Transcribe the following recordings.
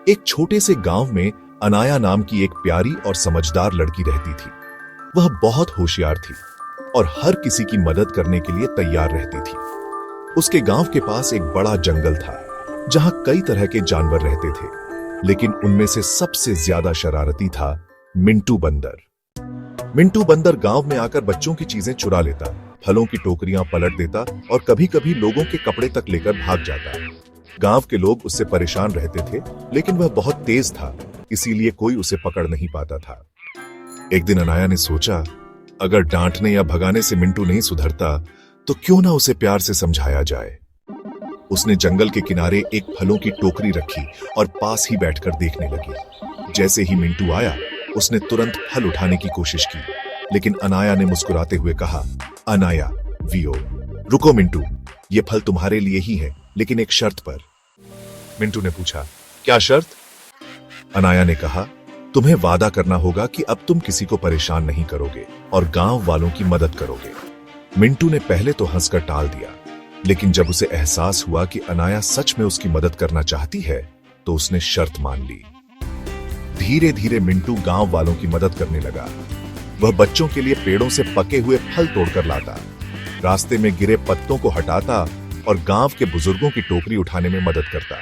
एक छोटे से गांव में अनाया नाम की एक प्यारी और समझदार लड़की रहती थी। वह बहुत होशियार थी और हर किसी की मदद करने के लिए तैयार रहती थी। उसके गांव के पास एक बड़ा जंगल था जहां कई तरह के जानवर रहते थे, लेकिन उनमें से सबसे ज्यादा शरारती था मिंटू बंदर। मिंटू बंदर गांव में आकर बच्चों की चीजें चुरा लेता, फलों की टोकरियां पलट देता और कभी-कभी लोगों के कपड़े तक लेकर भाग जाता। गांव के लोग उससे परेशान रहते थे, लेकिन वह बहुत तेज था, इसीलिए कोई उसे पकड़ नहीं पाता था। एक दिन अनाया ने सोचा, अगर डांटने या भगाने से मिंटू नहीं सुधरता तो क्यों ना उसे प्यार से समझाया जाए। उसने जंगल के किनारे एक फलों की टोकरी रखी और पास ही बैठकर देखने लगी। जैसे ही मिंटू आया, उसने तुरंत फल उठाने की कोशिश की, लेकिन अनाया ने मुस्कुराते हुए कहा, अनाया वियो, रुको मिंटू, ये फल तुम्हारे लिए ही है, लेकिन एक शर्त पर। मिंटू ने पूछा, क्या शर्त? अनाया ने कहा, तुम्हें वादा करना होगा कि अब तुम किसी को परेशान नहीं करोगे और गांव वालों की मदद करोगे। मिंटू ने पहले तो हंसकर टाल दिया, लेकिन जब उसे एहसास हुआ कि अनाया सच में उसकी मदद करना चाहती है, तो उसने शर्त मान ली। धीरे धीरे मिंटू गांव वालों की मदद करने लगा। वह बच्चों के लिए पेड़ों से पके हुए फल तोड़कर लाता, रास्ते में गिरे पत्तों को हटाता और गांव के बुजुर्गों की टोकरी उठाने में मदद करता।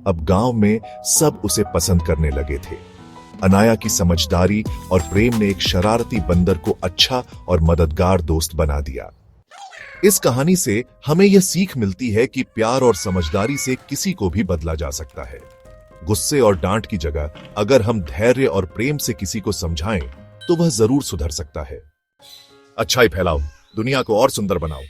अब गांव में सब उसे पसंद करने लगे थे। अनाया की समझदारी और प्रेम ने एक शरारती बंदर को अच्छा और मददगार दोस्त बना दिया। इस कहानी से हमें यह सीख मिलती है कि प्यार और समझदारी से किसी को भी बदला जा सकता है। गुस्से और डांट की जगह अगर हम धैर्य और प्रेम से किसी को समझाएं, तो वह जरूर सुधर सकता है। अच्छाई फैलाओ, दुनिया को और सुंदर बनाओ।